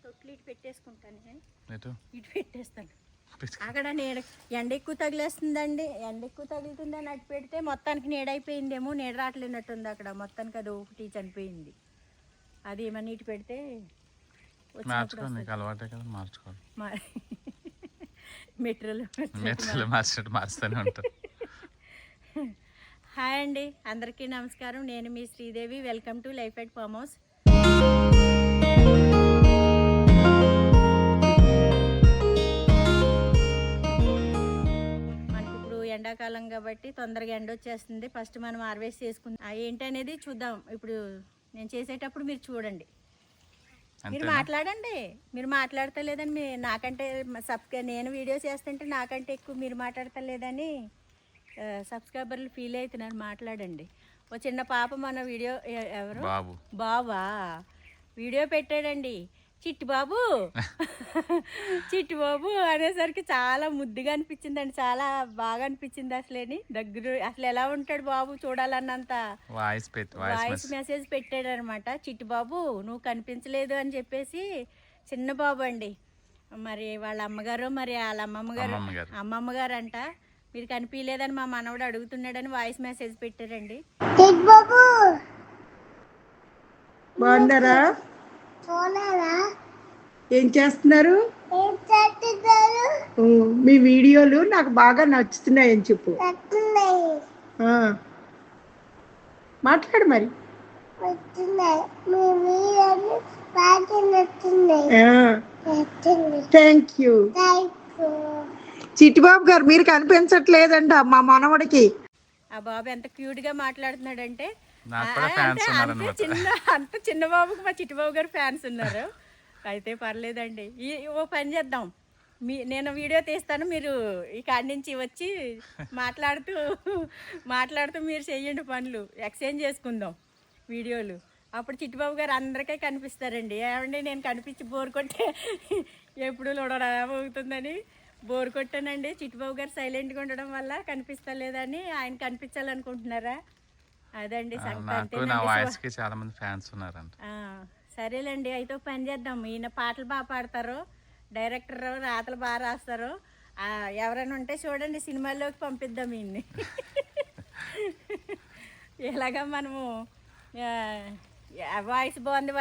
తొట్లు ఇటు పెట్టేసుకుంటాను నేను, ఇటు పెట్టేస్తాను. అక్కడ ఎండ ఎక్కువ తగిలేస్తుందండి, ఎండ ఎక్కువ తగులుతుందని అటు పెడితే మొత్తానికి నీడైపోయిందేమో, నీడ రావట్లేనట్టుంది అక్కడ మొత్తానికి. అది ఒకటి చనిపోయింది, అది ఏమన్నా ఇటు పెడితే మెటీరియల్ మార్చుతూనే ఉంటారు. హాయ్ అండి, అందరికీ నమస్కారం. నేను మీ Sridevi. Welcome to life at farm house. మనకి ఇప్పుడు ఎండాకాలం కాబట్టి తొందరగా ఎండ వచ్చేస్తుంది. ఫస్ట్ మనం హార్వెస్ట్ చేసుకుందాం, ఏంటనేది చూద్దాం. ఇప్పుడు నేను చేసేటప్పుడు మీరు చూడండి, మీరు మాట్లాడండి. మీరు మాట్లాడతలేదని నాకంటే నేను వీడియో చేస్తుంటే నాకంటే ఎక్కువ మీరు మాట్లాడతలేదని సబ్స్క్రైబర్లు ఫీల్ అవుతున్నారు. మాట్లాడండి. ఓ చిన్న పాప మన వీడియో, ఎవరు బాబా వీడియో పెట్టాడండి, చిట్టి బాబు చిట్టి బాబు అనేసరికి చాలా ముద్దుగా అనిపించిందండి, చాలా బాగా అనిపించింది. అసలేని దగ్గర అసలు ఎలా ఉంటాడు బాబు చూడాలన్నంత వాయిస్ మెసేజ్ పెట్టాడు అనమాట. చిట్టి బాబు నువ్వు కనిపించలేదు అని చెప్పేసి, చిన్న బాబు అండి. మరి వాళ్ళ అమ్మగారు, మరి వాళ్ళ అమ్మమ్మ గారు అంట, మీరు కనిపించలేదని మా మనవడు అడుగుతున్నాడని వాయిస్ మెసేజ్ పెట్టారండి. బాగున్నారా? ఏం చేస్తున్నారు? మీ వీడియోలు నాకు బాగా నచ్చుతున్నాయని చెప్పు. మాట్లాడు మరి. Thank you. చిట్టిబాబు గారు మీరు కనిపించట్లేదంట మా మనవడికి. ఆ బాబు ఎంత క్యూట్ గా మాట్లాడుతున్నాడంటే, అంత చిన్న బాబుకి మా చిట్టిబాబు గారు ఫ్యాన్స్ ఉన్నారు. అయితే పర్లేదండి. ఓ పని చేద్దాం, నేను వీడియో తీస్తాను, మీరు ఈ కాడి నుంచి వచ్చి మాట్లాడుతూ మీరు చెయ్యండి పనులు, ఎక్స్చేంజ్ చేసుకుందాం వీడియోలు. అప్పుడు చిట్టిబాబు గారు అందరికీ కనిపిస్తారండి. ఏమండి నేను కనిపించి బోర్ కొట్టే ఎప్పుడు అవుతుందని బోర్ కొట్టానండి. చిట్టిబాబు గారు సైలెంట్గా ఉండడం వల్ల కనిపిస్తలేదని ఆయన కనిపించాలనుకుంటున్నారా? అదండి సంగతి. చాలా మంది ఫ్యాన్స్ ఉన్నారంట. సరేలేండి, అయితే పని చేద్దాం. ఈయన పాటలు బాగా పాడతారు, డైరెక్టర్ రాతలు బాగా రాస్తారు. ఎవరైనా ఉంటే చూడండి, సినిమాల్లోకి పంపిద్దాం ఈయన్ని. ఇలాగా మనము వాయిస్ బాగుంది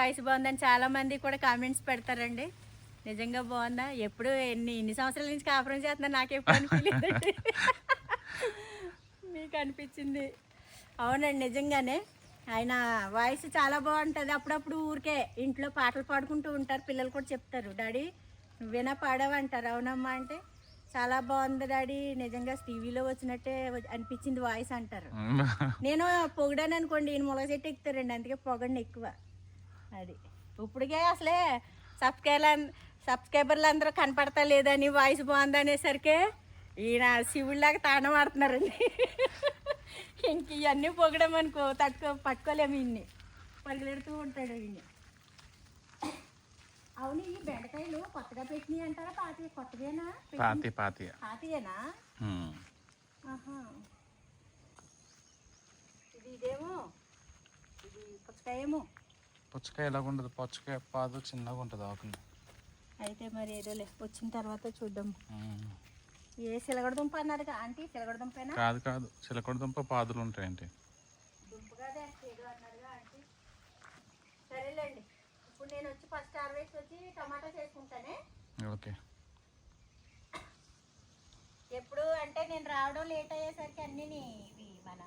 అని చాలామంది కూడా కామెంట్స్ పెడతారండి. నిజంగా బాగుందా? ఎప్పుడు ఇన్ని సంవత్సరాల నుంచి కాపురం చేస్తున్నా, నాకెప్పుడు అనిపించలేదండి. మీకు అనిపించింది. అవునండి, నిజంగానే ఆయన వాయిస్ చాలా బాగుంటుంది. అప్పుడప్పుడు ఊరికే ఇంట్లో పాటలు పాడుకుంటూ ఉంటారు, పిల్లలు కూడా చెప్తారు, డాడీ నువ్వేనా పాడావంటారు. అవునమ్మా అంటే, చాలా బాగుంది డాడీ, నిజంగా టీవీలో వచ్చినట్టే అనిపించింది వాయిస్ అంటారు. నేను పొగడాను అనుకోండి, ఈయన మొలగ చెట్టు ఎక్కుతారండి, అందుకే పొగడిని ఎక్కువ. అది ఇప్పటికే అసలే సబ్స్క్రైబర్లు అందరూ కనపడతా లేదని, వాయిస్ బాగుంది అనేసరికి ఈయన శివుడిలాగా తాండం ఆడుతున్నారండి. ఇంక ఇవన్నీ పొగడమనుకో పట్టుకోలేము, ఇన్ని పరుగులెడుతూ ఉంటాడు ఈయన. అవును, ఈ బెండకాయలు కొత్తగా పెట్టినాయి అంటారా? కొత్తగానా? పాతియేనా? ఇదేమో ఇది పుచ్చకాయ ఎలాగ ఉండదు, పుచ్చకాయ పాదు చిన్నగా ఉంటుంది ఆకుండా. అయితే మరి ఏదో వచ్చిన తర్వాత చూద్దాం. ఏ చిలకడదుంప అన్నారు ఆంటీ? చిలకడదుంపేనా? కాదు, చిలకడదుంప పాదులు ఉంటాయండి. దుంప కాదే ఏదో అన్నారుగా ఆంటీ. సరేలేండి, ఇప్పుడు నేను వచ్చి ఫస్ట్ హార్వెస్ట్ వచ్చి టమాటా చేసుకుంటానే. ఓకే. ఎప్పుడు అంటే నేను రావడం లేట్ అయ్యేసరికి అన్నీ ఇవి మన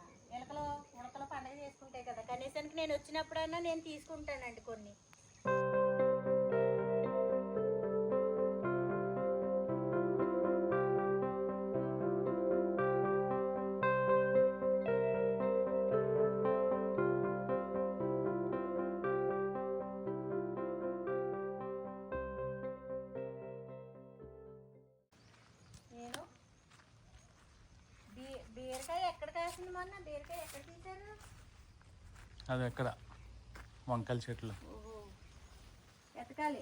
ఉడకలో పండుగ చేసుకుంటాయి కదా, కనీసానికి నేను వచ్చినప్పుడైనా నేను తీసుకుంటానండి కొన్ని. బీరకాయ ఎక్కడ కాసింది మొన్న? బీరకాయ ఎక్కడ తీశారు? అది ఎక్కడ వంకాయల చెట్లు ఎతకాలి.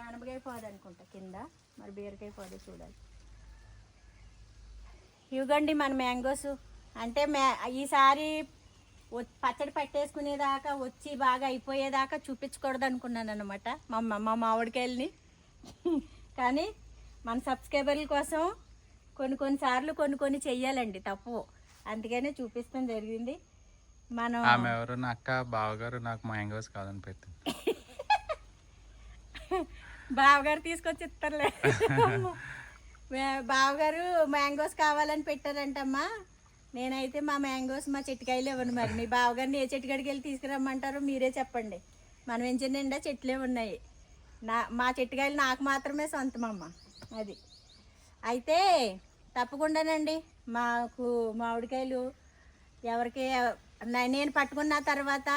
ఆనపకాయ పాదు అనుకుంటా కింద, మరి బీరకాయ పాదు చూడాలి. ఇవ్వండి మన మ్యాంగోస్. అంటే ఈసారి పచ్చడి పట్టేసుకునేదాకా వచ్చి బాగా అయిపోయేదాకా చూపించకూడదు అనుకున్నాను అనమాట మా మామిడికాయలని. కానీ మన సబ్స్క్రైబర్ల కోసం కొన్నిసార్లు కొన్ని చెయ్యాలండి తప్పు, అందుకనే చూపిస్తాం జరిగింది. మనం ఆమె ఎవరు నా అక్క బావగారు నాకు మ్యాంగోస్ కాదని పెట్టింది. బావగారు తీసుకొచ్చి ఇస్తారులే. బావగారు మ్యాంగోస్ కావాలని పెట్టారంటమ్మా. నేనైతే మా మ్యాంగోస్ మా చెట్టుకాయలు ఇవ్వను. మరి మీ బావగారిని ఏ చెట్టుకాడికి వెళ్ళి తీసుకురమ్మంటారో మీరే చెప్పండి. మనం ఎంచిన నిండా చెట్లే ఉన్నాయి. మా చెట్టుకాయలు నాకు మాత్రమే సొంతమమ్మ. అది అయితే తప్పకుండానండి మాకు మామిడికాయలు ఎవరికి నేను పట్టుకున్న తర్వాత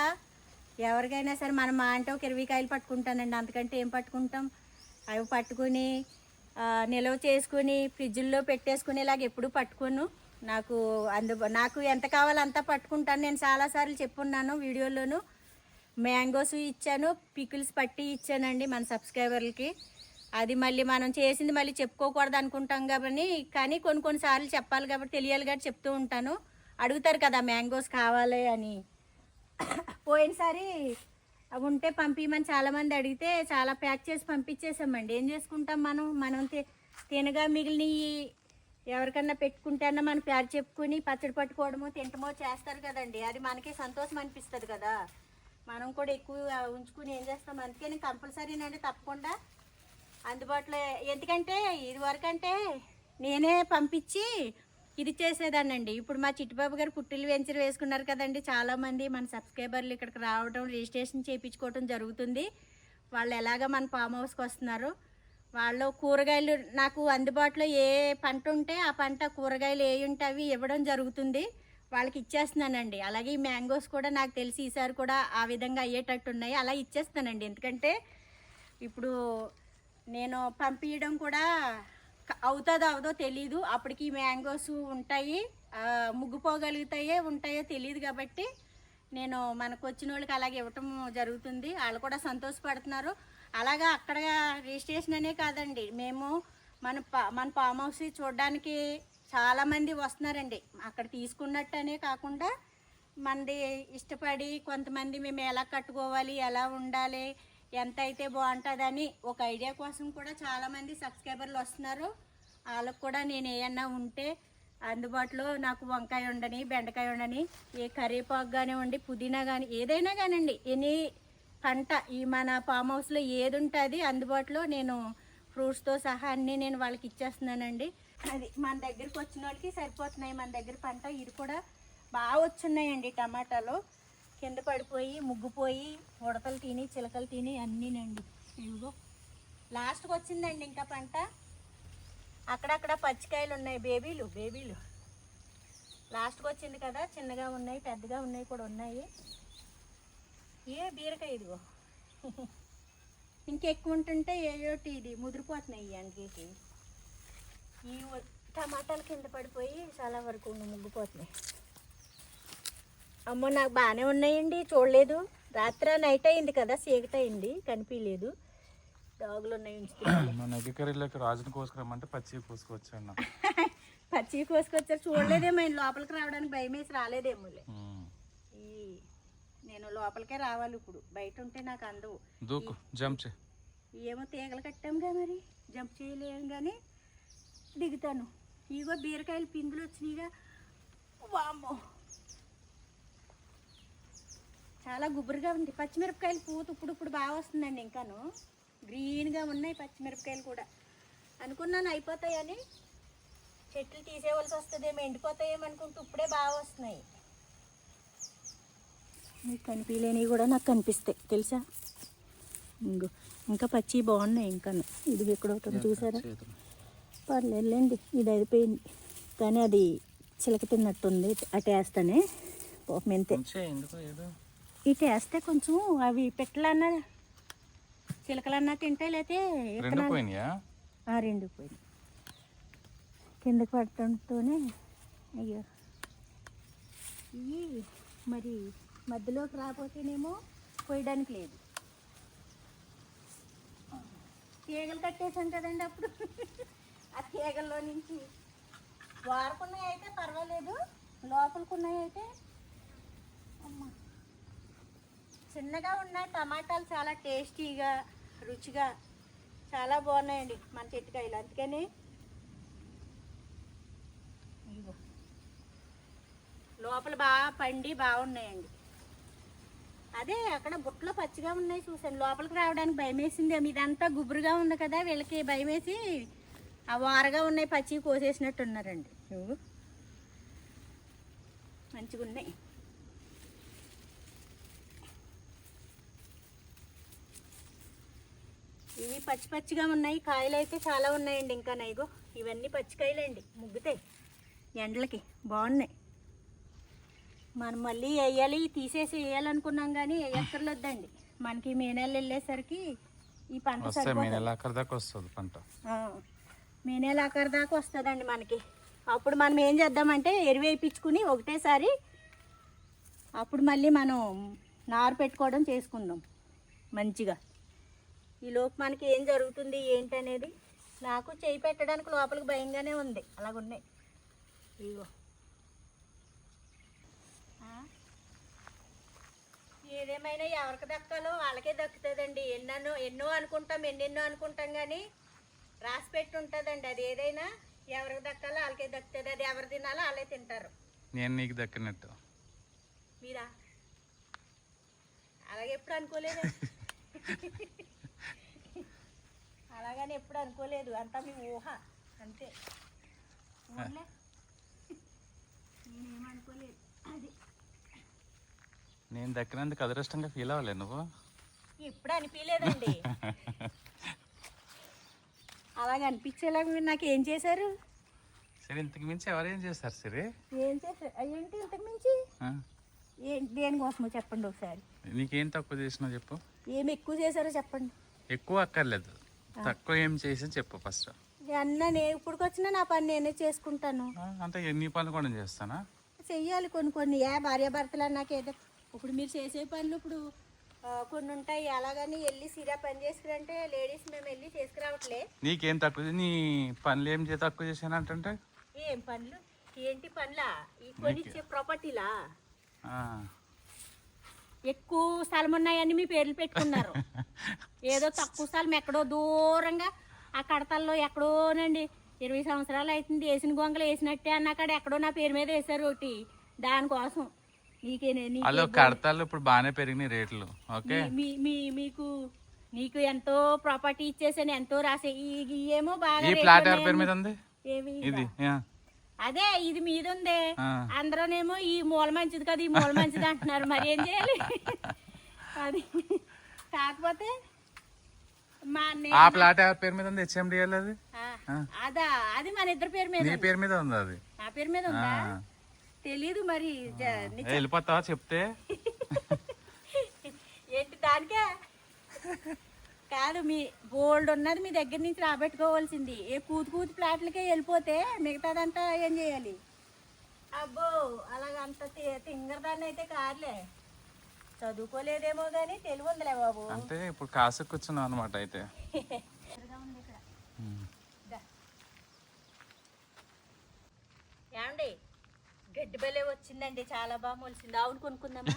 ఎవరికైనా సరే మనం మా అంటే ఒక 20 కాయలు పట్టుకుంటానండి. అంతకంటే ఏం పట్టుకుంటాం. అవి పట్టుకుని నిల్వ చేసుకుని ఫ్రిడ్జ్లో పెట్టేసుకునేలాగా ఎప్పుడు పట్టుకోను. నాకు ఎంత కావాలో అంతా పట్టుకుంటాను. నేను చాలాసార్లు చెప్పున్నాను వీడియోలోను. మ్యాంగోస్ ఇచ్చాను, పికిల్స్ పట్టి ఇచ్చానండి మన సబ్స్క్రైబర్లకి. అది మళ్ళీ మనం చేసింది మళ్ళీ చెప్పుకోకూడదు అనుకుంటాం కాబట్టి, కానీ కొన్నిసార్లు చెప్పాలి కాబట్టి తెలియాలి కాబట్టి చెప్తూ ఉంటాను. అడుగుతారు కదా మ్యాంగోస్ కావాలి అని. పోయినసారి అవి ఉంటే పంపించమని చాలామంది అడిగితే చాలా ప్యాక్ చేసి పంపించేసామండి. ఏం చేసుకుంటాం మనం తినగా మిగిలినవి ఎవరికన్నా పెట్టుకుంటేనా మనం పేరు చెప్పుకుని పచ్చడి పట్టుకోవడమో తింటమో చేస్తారు కదండి. అది మనకి సంతోషం అనిపిస్తుంది కదా. మనం కూడా ఎక్కువ ఉంచుకుని ఏం చేస్తాం. అందుకని కంపల్సరీనండి తప్పకుండా అందుబాటులో. ఎందుకంటే ఇది వరకంటే నేనే పంపించి ఇది చేసేదాన్నండి. ఇప్పుడు మా చిట్టుబాబు గారు పుట్టిల్లు వెంచర్ వేసుకున్నారు కదండి. చాలామంది మన సబ్స్క్రైబర్లు ఇక్కడికి రావడం, రిజిస్ట్రేషన్ చేయించుకోవడం జరుగుతుంది. వాళ్ళు ఎలాగ మన ఫామ్ హౌస్కి వస్తున్నారు. వాళ్ళు కూరగాయలు నాకు అందుబాటులో ఏ పంట ఉంటే ఆ పంట కూరగాయలు ఏ ఉంటే అవి ఇవ్వడం జరుగుతుంది. వాళ్ళకి ఇచ్చేస్తున్నానండి. అలాగే ఈ మ్యాంగోస్ కూడా నాకు తెలిసి ఈసారి కూడా ఆ విధంగా అయ్యేటట్టు ఉన్నాయి. అలా ఇచ్చేస్తానండి. ఎందుకంటే ఇప్పుడు నేను పంపించడం కూడా అవుతుందో అవదో తెలీదు. అప్పటికి మ్యాంగోస్ ఉంటాయి, ఉంటాయో తెలియదు కాబట్టి నేను మనకు వచ్చిన వాళ్ళకి అలాగే ఇవ్వటం జరుగుతుంది. వాళ్ళు కూడా సంతోషపడుతున్నారు. అలాగా అక్కడ రిజిస్ట్రేషన్ అనే కాదండి, మేము మన ఫామ్ హౌస్ చూడడానికి చాలామంది వస్తున్నారండి. అక్కడ తీసుకున్నట్టనే కాకుండా మనది ఇష్టపడి కొంతమంది మేము ఎలా కట్టుకోవాలి, ఎలా ఉండాలి, ఎంత అయితే బాగుంటుందని ఒక ఐడియా కోసం కూడా చాలామంది సబ్స్క్రైబర్లు వస్తున్నారు. వాళ్ళకు కూడా నేను ఏమన్నా ఉంటే అందుబాటులో నాకు వంకాయ ఉండని, బెండకాయ ఉండని, ఏ కరివేపాకు కానివ్వండి, పుదీనా కానీ ఏదైనా కానివ్వండి, ఎనీ పంట ఈ మన ఫామ్ హౌస్లో ఏది ఉంటుంది అందుబాటులో నేను ఫ్రూట్స్తో సహా అన్నీ నేను వాళ్ళకి ఇచ్చేస్తున్నానండి. అది మన దగ్గరికి వచ్చిన వాళ్ళకి సరిపోతున్నాయి. మన దగ్గర పంట ఇది కూడా బాగా వచ్చున్నాయండి. టమాటాలు కింద పడిపోయి ముగ్గుపోయి ఉడతలు తిని చిలకలు తిని అన్నీనండి. ఇదిగో లాస్ట్కి వచ్చిందండి ఇంకా పంట. అక్కడక్కడ పచ్చికాయలు ఉన్నాయి, బేబీలు లాస్ట్కి వచ్చింది కదా. చిన్నగా ఉన్నాయి, పెద్దగా ఉన్నాయి కూడా ఉన్నాయి. బీరకాయ ఇదిగో ఇంకెక్కువ ఉంటుంటే ఏయోటి ఇది ముదిరిపోతున్నాయి. అందుకే ఈ టమాటాలు కింద పడిపోయి చాలా వరకు ముగ్గిపోతున్నాయి. అమ్మో నాకు బాగానే ఉన్నాయండి, చూడలేదు. రాత్రి నైట్ అయింది కదా, చీకటి అయింది, కనిపించలేదు. డాగులు ఉన్నాయి. రాజుని కోసుకురమ్మంటే పచ్చి కోసుకొచ్చాను. పచ్చి కోసుకొచ్చారు, చూడలేదేమో. లోపలికి రావడానికి భయం వేసి రాలేదేమోలే. నేను లోపలికే రావాలి. ఇప్పుడు బయట ఉంటే నాకు అందవు. దూకు జంప్ చే. ఏమో తీగలు కట్టాంగా, మరి జంప్ చేయలేము కానీ దిగుతాను. ఇగో బీరకాయలు పిందులు వచ్చినాయిగా. వామ్మో చాలా గుబురుగా ఉంది. పచ్చిమిరపకాయలు పూత ఇప్పుడు బాగా వస్తుందండి. ఇంకాను గ్రీన్గా ఉన్నాయి పచ్చిమిరపకాయలు కూడా. అనుకున్నాను అయిపోతాయని, చెట్లు తీసేవలసి వస్తుందేమో, ఎండిపోతాయేమో అనుకుంటూ ఇప్పుడే బాగా వస్తున్నాయి. మీకు కనిపించలేనివి కూడా నాకు కనిపిస్తాయి తెలుసా. ఇంకా పచ్చి బాగున్నాయి. ఇంకా ఇది ఎక్కడ ఒకటి చూసారా. పర్లేదులేండి, ఇది అయిపోయింది. కానీ అది చిలక తిన్నట్టుంది. అటు వేస్తానే పాపం ఎంతే. ఇటు వేస్తే కొంచెం అవి పెట్టలన్నా చిలకలన్నా తింటాయి. లేకపోతే రెండు పోయినాయి. కిందకి పడటంతోనే అయ్యో ఇవి మరి మధ్యలోకి రాకపోతేనేమో పోయడానికి లేదు. తీగలు కట్టేసాను కదండి అప్పుడు. ఆ తీగల్లో నుంచి వారకున్నాయి అయితే పర్వాలేదు, లోపలికున్నాయి అయితే చిన్నగా ఉన్న టమాటాలు చాలా టేస్టీగా రుచిగా చాలా బాగున్నాయండి మన చెట్టుకాయలు. అందుకని ఇదిగో లోపల బాగా పండి బాగున్నాయండి. అదే అక్కడ బుట్టలో పచ్చిగా ఉన్నాయి చూసాను, లోపలికి రావడానికి భయం వేసింది. ఇదంతా గుబురుగా ఉంది కదా, వీళ్ళకి భయం వేసి ఆ వారగా ఉన్నాయి పచ్చి కోసేసినట్టు ఉన్నారండి. ఇవి మంచిగా ఉన్నాయి. ఇవి పచ్చి పచ్చిగా ఉన్నాయి, కాయలు అయితే చాలా ఉన్నాయండి. ఇంకా నైగో ఇవన్నీ పచ్చికాయలండి, ముగ్గుతాయి ఎండలకి, బాగున్నాయి. మనం మళ్ళీ వేయాలి, తీసేసి వేయాలనుకున్నాం కానీ వేయక్కర్లేదండి. మనకి మే నెల వెళ్ళేసరికి ఈ పంట మే నెలాఖరు దాకా వస్తుంది పంట. మే నెలాఖరు దాకా వస్తుందండి మనకి. అప్పుడు మనం ఏం చేద్దామంటే ఎరువు వేయించుకుని ఒకటేసారి అప్పుడు మళ్ళీ మనం నారు పెట్టుకోవడం చేసుకుందాం మంచిగా. ఈలోపు మనకి ఏం జరుగుతుంది ఏంటనేది నాకు చేయి పెట్టడానికి లోపలికి భయంగానే ఉంది. అలాగున్నాయి ఇగో. ఏదేమైనా ఎవరికి దక్కాలో వాళ్ళకే దక్కుతుందండి. ఎన్నో అనుకుంటాం, ఎన్నెన్నో అనుకుంటాం కానీ రాసి పెట్టి ఉంటుందండి. అది ఏదైనా ఎవరికి దక్కాలో వాళ్ళకే దక్కుతుంది. అది ఎవరు తినాలో వాళ్ళే తింటారు. నేను నీకు దక్కినట్టు మీరా అలాగే ఎప్పుడు అనుకోలేదు. అలాగని ఎప్పుడు అనుకోలేదు, అంతా మీ ఊహ అంతే. నేనేమనుకోలేదు. అది నేను దక్కినందుకు అదృష్టంగా ఫీల్ అవ్వలే నువ్వు? ఎప్పుడు అనిపించలేదండి. అలాగ అనిపించేలాగా మీరు నాకు ఏం చేశారు? సరే, ఇంతకు మించి ఎవరేం చేస్తారు? సరే ఏం చేశారు? అయ్యేంటి ఇంతకు మించి? దేనికోసమో చెప్పండి ఒకసారి. నీకేం తక్కువ చేసినావు చెప్పు. ఏమి ఎక్కువ చేశారో చెప్పండి. ఎక్కువ అక్కర్లేదు, తక్కువ ఏం చేసి చెప్పు ఫస్ట్. అన్న నేను ఇప్పుడుకి వచ్చినా నా పని నేనే చేసుకుంటాను. అంటే ఎన్ని పనులు కూడా చేస్తానా? చెయ్యాలి కొన్ని భార్యాభర్తలు అన్నాక ఏదో. ఇప్పుడు మీరు చేసే పనులు ఇప్పుడు కొన్ని ఉంటాయి. అలాగని వెళ్ళి సిరా పని చేసుకురంటే లేడీస్ మేము వెళ్ళి చేసుకురావట్లే. నీకేం తక్కువ? నీ పనులు ఏం తక్కువ చేశాను అంటే? ఏం పనులు? ఏంటి పనులా? ఈ కొనిచ్చే ప్రాపర్టీలా? ఎక్కువ స్థలం ఉన్నాయని మీ పేర్లు పెట్టుకున్నారు. ఏదో తక్కువ స్థలం ఎక్కడో దూరంగా ఆ కడతల్లో ఎక్కడోనండి 20 సంవత్సరాలు అవుతుంది వేసిన గొంగలు వేసినట్టే అన్నకాడ ఎక్కడో నా పేరు మీద వేశారు ఒకటి. దానికోసం హలో, కడతాలు ఇప్పుడు బాగానే పెరిగినాయి రేట్లు. ఓకే, నీకు ఎంతో ప్రాపర్టీ ఇచ్చేసాను, ఎంతో రాసే. ఏమో బాగా ఈ ప్లాట్ ఎవరి పేరు మీద ఉంది? ఇది అదే ఇది మీద ఉంది. అందరూనేమో ఈ మూల మంచిది కదా, ఈ మూల మంచిది అంటున్నారు. మరి ఏం చేయాలి? అది కాకపోతే ఆ ప్లాట్ ఎవరి పేరు మీద ఉంది? హెచ్ఎండిఎల్ అది. అదా అది మన ఇద్దరు పేరు మీద. నీ పేరు మీద ఉంది అది? నా పేరు మీద ఉందా? తెలీదు మరి. వెళ్ళిపోతావా చెప్తే? ఏంటి దానికే కాదు, మీ గోల్డ్ ఉన్నది మీ దగ్గర నుంచి రాబెట్టుకోవాల్సింది. ఏ కూతు ప్లాట్లకే వెళ్ళిపోతే మిగతాదంతా ఏం చేయాలి? అబ్బో అలాగంత తింగరదాన్ని అయితే కాదులే. చదువుకోలేదేమో కానీ తెలివి ఉందిలే బాబు. అంటే ఇప్పుడు కాసు కూర్చున్నావు అనమాట అయితే. ఏమండి గడ్డి బలే వచ్చిందండి, చాలా బాగా మొలిసింది. అవును కొనుక్కుందామా?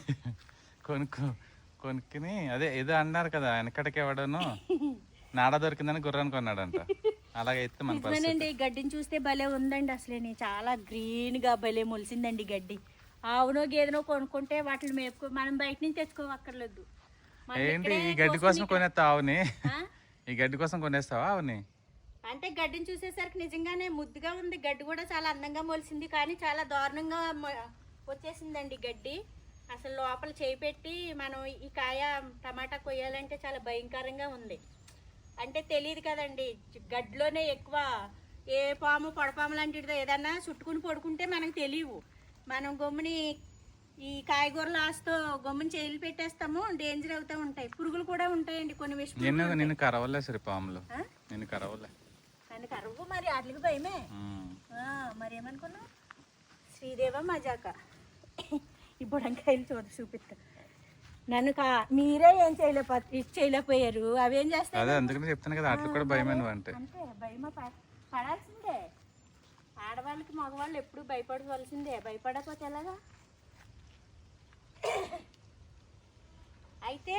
కొనుక్కుని అదే ఏదో అన్నారు కదా వెనకటికి ఎవడను నాడ దొరికిందని గుర్రాన్ని కొన్నాడంట. అలాగైతే మన నిజమేనండి. గడ్డిని చూస్తే భలే ఉందండి. అసలే చాలా గ్రీన్ గా భలే మొలిసిందండి గడ్డి. ఆవునో గేదెనో కొనుక్కుంటే వాటిని మేపుకో, మనం బయట నుంచి తెచ్చుకోవక్కర్లేదు. ఏంటి ఈ గడ్డి కోసం కొనేస్తావా ఆవుని? ఈ గడ్డి కోసం కొనేస్తావా ఆవుని? అంటే గడ్డిని చూసేసరికి నిజంగానే ముద్దుగా ఉంది. గడ్డి కూడా చాలా అందంగా మొలిసింది, కానీ చాలా దారుణంగా వచ్చేసిందండి గడ్డి. అసలు లోపల చేయి పెట్టి మనం ఈ కాయ టమాటా కొయ్యాలంటే చాలా భయంకరంగా ఉంది. అంటే తెలియదు కదండి, గడ్డిలోనే ఎక్కువ ఏ పాము పొడపాము లాంటిదో ఏదన్నా చుట్టుకుని పడుకుంటే మనకు తెలియవు. మనం గమ్ముని ఈ కాయగూరలు ఆస్తో గమ్ముని చేయిలు పెట్టేస్తాము, డేంజర్ అవుతూ ఉంటాయి. పురుగులు కూడా ఉంటాయండి కొన్ని విషయాలు. నిన్ను కరవలే సరే పాములు, నిన్ను కరవలే. నన్ను కరవు మరి వాటికి భయమే. మరి ఏమనుకున్నావు? శ్రీదేవ మజాక. ఈ బుడంకాయలు చూపిస్తా. నన్ను మీరే ఏం చేయలేకపోయారు, అవేం చేస్తాయి? అదే అందుకని చెప్తాను కదా, అట్లా కూడా భయమే నువ్వు అంటే. అంటే భయమా? పడాల్సిందే. ఆడవాళ్ళకి మగవాళ్ళు ఎప్పుడు భయపడవలసిందే. భయపడకపోతే ఎలాగా? అయితే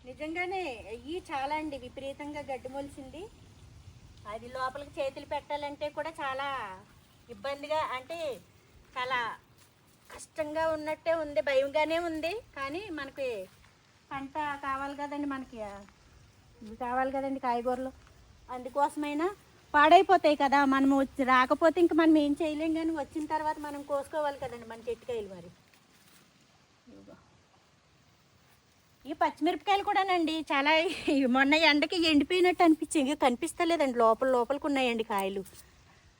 నిజంగానే అయ్యి చాలా అండి విపరీతంగా గడ్డి మొలిసింది. అది లోపలికి చేతులు పెట్టాలంటే కూడా చాలా ఇబ్బందిగా, అంటే చాలా కష్టంగా ఉన్నట్టే ఉంది, భయంగానే ఉంది. కానీ మనకి పంట కావాలి కదండి, మనకి ఇవి కావాలి కదండి కాయగూరలు, అందుకోసమైనా పాడైపోతాయి కదా. మనం వచ్చి రాకపోతే ఇంక మనం ఏం చేయలేం, కానీ వచ్చిన తర్వాత మనం కోసుకోవాలి కదండి మన చెట్టుకాయలు. మరి ఈ పచ్చిమిరపకాయలు కూడానండి చాలా మొన్న ఎండకి ఎండిపోయినట్టు అనిపించింది, ఇంకా కనిపిస్తలేదండి. లోపలికి ఉన్నాయండి కాయలు,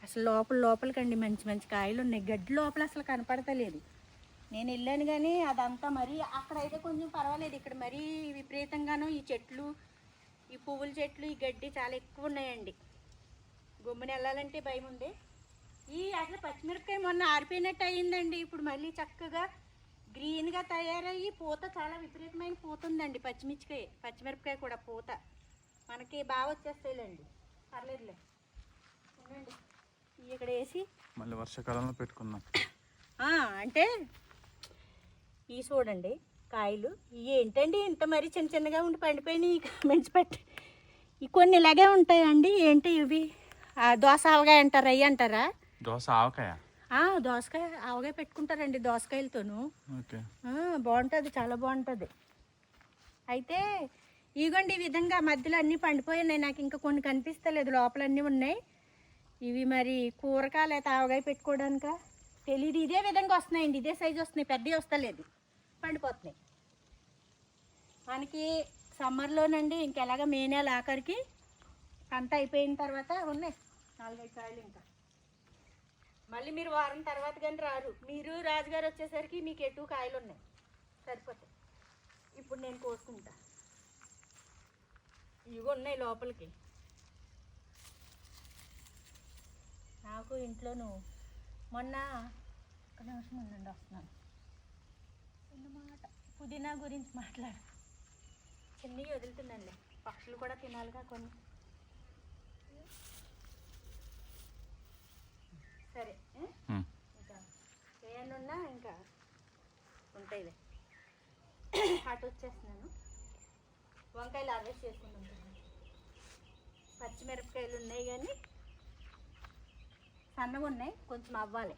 అసలు లోపలికండి మంచి మంచి కాయలు ఉన్నాయి. గడ్డి లోపల అసలు కనపడతలేదు. నేను వెళ్ళాను కానీ అదంతా మరి అక్కడైతే కొంచెం పర్వాలేదు, ఇక్కడ మరీ విపరీతంగాను ఈ చెట్లు, ఈ పువ్వుల చెట్లు, ఈ గడ్డి చాలా ఎక్కువ ఉన్నాయండి. గుమ్మిన వెళ్ళాలంటే భయం ఉంది. ఈ అసలు పచ్చిమిరపకాయ మొన్న ఆరిపోయినట్టు అయ్యిందండి, ఇప్పుడు మళ్ళీ చక్కగా గ్రీన్గా తయారయ్యి పూత చాలా విపరీతమైన పూత ఉందండి. పచ్చిమిరపకాయ కూడా పూత మనకి బాగా వచ్చేస్తాయిలేండి, పర్లేదులే. ఉండండి ఇక్కడ వేసి మళ్ళీ వర్షాకాలంలో పెట్టుకుందాం. అంటే ఈ చూడండి కాయలు ఏంటండి ఇంత మరి చిన్న చిన్నగా ఉండి పండిపోయినాయి. కామెంట్స్ పెట్టి ఈ కొన్ని ఇలాగే ఉంటాయండి. ఏంటి ఇవి దోస ఆవకాయ అంటారా, అవి అంటారా? దోస ఆవకాయ, దోసకాయ ఆవకాయ పెట్టుకుంటారండి దోసకాయలతోనూ. ఓకే, బాగుంటుంది, చాలా బాగుంటుంది. అయితే ఇదిగోండి ఈ విధంగా మధ్యలో అన్నీ పండిపోయినాయి. నాకు ఇంకా కొన్ని కనిపిస్తలేదు, లోపల అన్నీ ఉన్నాయి. ఇవి మరి కూరకాయ లేకపోతే ఆవకాయ పెట్టుకోవడానిక తెలీదు. ఇదే విధంగా వస్తున్నాయండి, ఇదే సైజు వస్తున్నాయి, పెద్దవి వస్తలేదు, పండిపోతున్నాయి. మనకి సమ్మర్లోనండి ఇంకెలాగ మే నెల ఆఖరికి పంట అయిపోయిన తర్వాత ఉన్నాయి 4-5 కాయలు. ఇంకా మళ్ళీ మీరు వారం తర్వాత కానీ రారు, మీరు రాజుగారు వచ్చేసరికి మీకు ఎటు కాయలు ఉన్నాయి, సరిపోతాయి. ఇప్పుడు నేను కోసుకుంటా. ఇవి ఉన్నాయి లోపలికి. నాకు ఇంట్లోనూ మొన్న ఒక నిమిషం ఉండండి, వస్తున్నాను. అన్నమాట పుదీనా గురించి మాట్లాడు, చిన్నవి వదులుతున్నానులే, పక్షులు కూడా తినాలిగా కొన్ని. సరే ఇంకా ఏమన్నా ఇంకా ఉంటాయిలే. అటు వచ్చేస్తున్నాను. వంకాయలు హార్వెస్ట్ చేసుకుందాం. పచ్చిమిరపకాయలు ఉన్నాయి కానీ సన్నగా ఉన్నాయి, కొంచెం అవ్వాలి.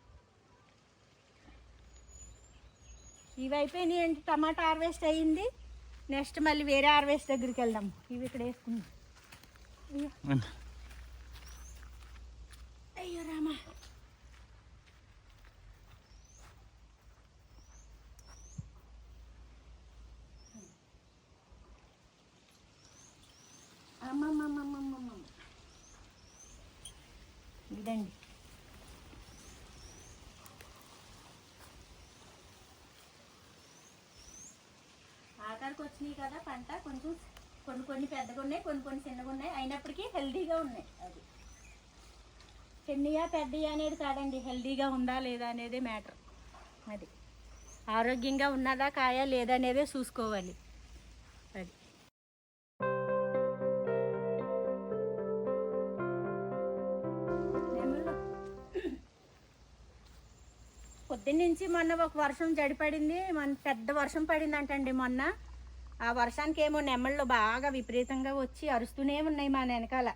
ఇవి అయిపోయినాయి. టమాటా హార్వెస్ట్ అయ్యింది. నెక్స్ట్ మళ్ళీ వేరే హార్వెస్ట్ దగ్గరికి వెళ్దాం. ఇవి ఇక్కడ వేసుకుందాం. అయ్యో రామా, అమ్మమ్మమ్మమ్మమ్మమ్మ, ఇదండి ఆఖరికి వచ్చినాయి కదా పంట. కొంచెం కొన్ని పెద్దగా ఉన్నాయి, కొన్ని చిన్నగా ఉన్నాయి, అయినప్పటికీ హెల్దీగా ఉన్నాయి. అది చిన్నయా పెద్దయా అనేది కాదండి, హెల్దీగా ఉందా లేదా అనేదే మ్యాటర్. అది ఆరోగ్యంగా ఉన్నదా కాయ లేదా అనేదే చూసుకోవాలి. అది పొద్దున్నుంచి మొన్న ఒక వర్షం జడిపడింది, పెద్ద వర్షం పడింది అంటండి మొన్న. ఆ వర్షానికి ఏమో నెమ్మళ్ళు బాగా విపరీతంగా వచ్చి అరుస్తూనే ఉన్నాయి మా వెనకాల.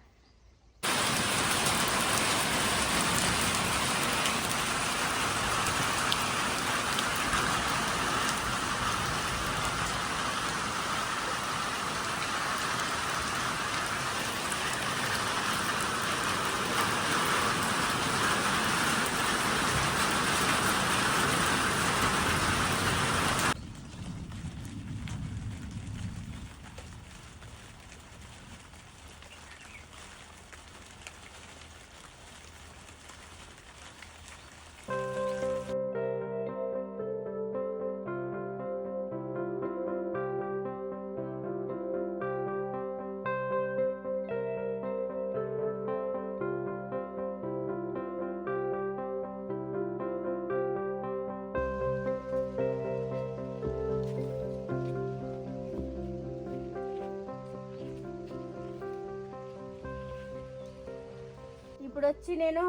ఇప్పుడు వచ్చి నేను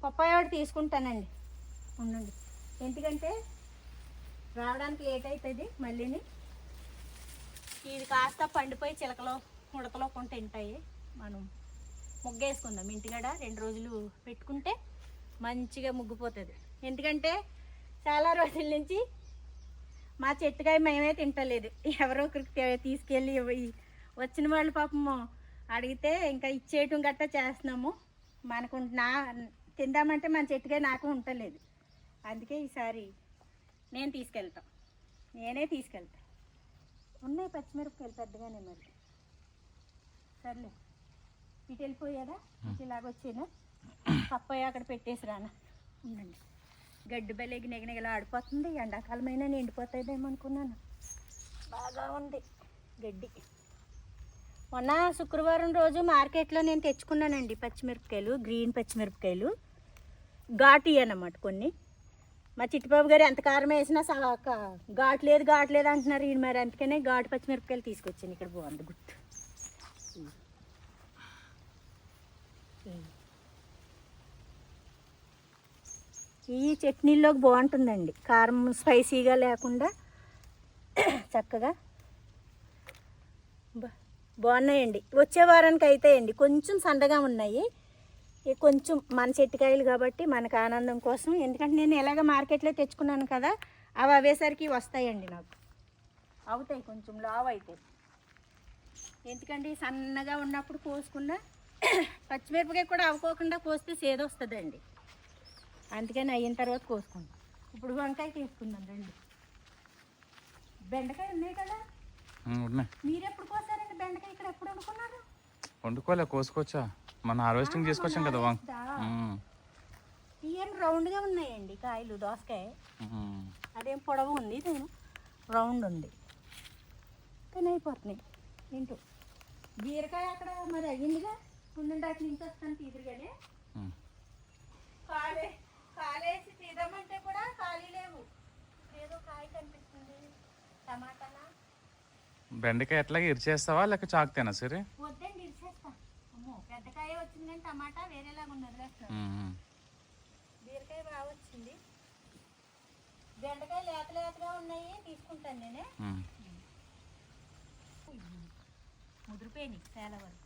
పప్పాయ ఒకటి తీసుకుంటానండి. ఉండండి, ఎందుకంటే రావడానికి లేట్ అవుతుంది మళ్ళీని. ఇది కాస్త పండిపోయి చిలకలో ఉడతలో కొంత తింటాయి. మనం ముగ్గేసుకుందాం ఇంటికాడ 2 రోజులు పెట్టుకుంటే మంచిగా ముగ్గిపోతుంది. ఎందుకంటే చాలా రోజుల నుంచి మా చెట్టుకాయ మేమే తింటలేదు, ఎవరో ఒకరికి తీసుకెళ్ళి వచ్చిన వాళ్ళు పాపం అడిగితే ఇంకా ఇచ్చేయటం గట్టా చేస్తున్నాము. మనకు తిందామంటే మన చెట్టుకాయ నాకు ఉండలేదు. అందుకే ఈసారి నేనే తీసుకెళ్తా. ఉన్నాయి పచ్చిమిరపకాయలు పెద్దగానే, మరి సర్లే ఇటు వెళ్ళిపోయారా, ఇటు ఇలాగొచ్చాను. పప్పాయ అక్కడ పెట్టేసి రానా, ఉండండి. గడ్డి బలేగి నెగనెగలా ఆడిపోతుంది, ఎండాకాలమైనా నిండిపోతుందేమో అనుకున్నాను. బాగా ఉంది గడ్డి. మొన్న శుక్రవారం రోజు మార్కెట్లో నేను తెచ్చుకున్నానండి పచ్చిమిరపకాయలు, గ్రీన్ పచ్చిమిరపకాయలు, ఘాటు అన్నమాట కొన్ని. మా చిట్టిబాబు గారు ఎంత కారం వేసినా ఘాటు లేదు అంటున్నారు ఈయన, మరి అందుకనే ఘాటు పచ్చిమిరపకాయలు తీసుకొచ్చాను. ఇక్కడ బాగుంది గుర్తు. ఈ చట్నీల్లోకి బాగుంటుందండి, కారం స్పైసీగా లేకుండా చక్కగా బాగున్నాయండి. వచ్చే వారానికి అయితాయండి. కొంచెం సన్నగా ఉన్నాయి, కొంచెం మన చెట్టుకాయలు కాబట్టి మనకు ఆనందం కోసం. ఎందుకంటే నేను ఎలాగ మార్కెట్లో తెచ్చుకున్నాను కదా, అవి అవేసరికి వస్తాయండి నాకు. అవుతాయి, కొంచెం లావు అవుతాయి. ఎందుకంటే సన్నగా ఉన్నప్పుడు కోసుకున్న పచ్చిమిరపకాయ కూడా అవ్వకోకుండా కోస్తే సేదొస్తుందండి. అందుకని అయిన తర్వాత కోసుకుందాం. ఇప్పుడు వంకాయ తీసుకుందాం రండి. బెండకాయ ఉన్నాయి కదా, మీరు ఎప్పుడు కోసారండి బెండకాయ? ఇక్కడ ఎప్పుడు వండుకున్నారు? వండుకోలే, కోసుకొచ్చా. మన హార్వెస్టింగ్ చేసుకొచ్చాం కదా. ఏం రౌండ్గా ఉన్నాయండి కాయలు. దోసకాయ అదేం పొడవు ఉంది, నేను రౌండ్ ఉంది కానీ అయిపోతున్నాయి. ఏంటో బీరకాయ అక్కడ మరి అయ్యిందిగా, ఉండండి అట్లా నుంచి వస్తాను తీదురుగానే. కాలేసి తీద్దామంటే కూడా ఖాళీ లేవు. ఏదో కాయ కనిపిస్తుంది. టమాటానా బెండకాయ ఎట్లాగే ఇరిచేస్తావా లేక చాకుతేనా సరే? వద్దండి, ఇరిచేస్తా. అమ్మో పెద్దకాయ వచ్చింది కానీ టమాటా వేరేలాగా ఉన్నది. బీరకాయ బాగా వచ్చింది. బెండకాయ లేతగా ఉన్నాయి, తీసుకుంటాను నేనే. ముదిరిపోయినాయి చాలా వరకు.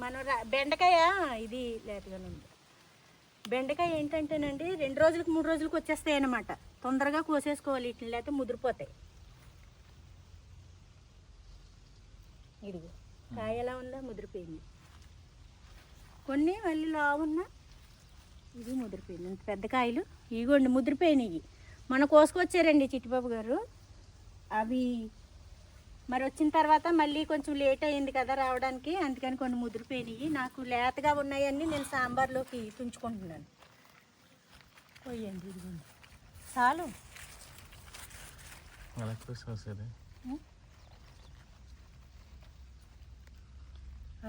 మనం బెండకాయ ఇది లేతగానే ఉంది. బెండకాయ ఏంటంటేనండి 2 రోజులకు 3 రోజులకు వచ్చేస్తాయి అన్నమాట. తొందరగా కోసేసుకోవాలి వీటిని, లేకపోతే ముదిరిపోతాయి. ఇదిగో కాయ ఎలా ఉందా, ముదిరిపోయింది. కొన్ని మళ్ళీ లావున్నా ఇది ముదిరిపోయింది. ఇంత పెద్ద కాయలు ఇగోండి ముదిరిపోయినాయి. మన కోసుకొచ్చారండి చిట్టిబాబు గారు. అవి మరి వచ్చిన తర్వాత మళ్ళీ కొంచెం లేట్ అయ్యింది కదా రావడానికి, అందుకని కొన్ని ముదిరిపోయినాయి. నాకు లేతగా ఉన్నాయని నేను సాంబార్లోకి తుంచుకుంటున్నాను. పోయండి, ఇదిగోండి చాలు.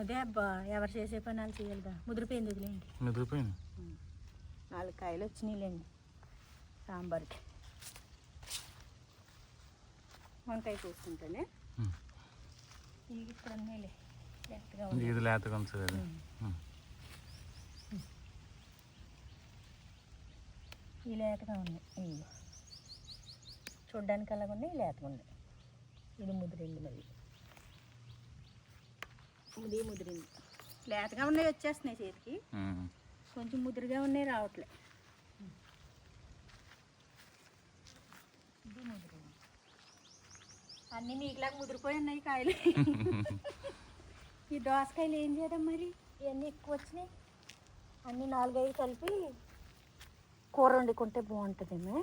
అదే అబ్బా, ఎవరు చేసే పని వాళ్ళు చేయాలిగా. ముదిరిపోయింది, వదిలేండి. 4 కాయలు వచ్చినాయిలేండి సాంబార్కి. వంకాయ కోసుకుంటానే ఇక్కడ ఉన్నాయిలే, లేతగా ఉంది. ఇది లేతగా ఉంది సార్. ఈ లేతగా ఉన్నాయి, ఇవి చూడ్డానికి అలాగ ఉన్నాయి, లేతగా ఉన్నాయి. ఇది ముదిరింది, మళ్ళీ ఇది ముదిరింది. లేతగా ఉన్నాయి వచ్చేస్తున్నాయి చేతికి, కొంచెం ముదిరిగా ఉన్నాయి రావట్లే. ఇది ముదిరింది. అన్నీ మీకులాగా ముదిరిపోయి ఉన్నాయి కాయలు. ఈ దోసకాయలు ఏం చేద్దాం మరి, ఇవన్నీ ఎక్కువ వచ్చినాయి. అన్నీ 4-5 కలిపి కూర వండుకుంటే బాగుంటుందేమో.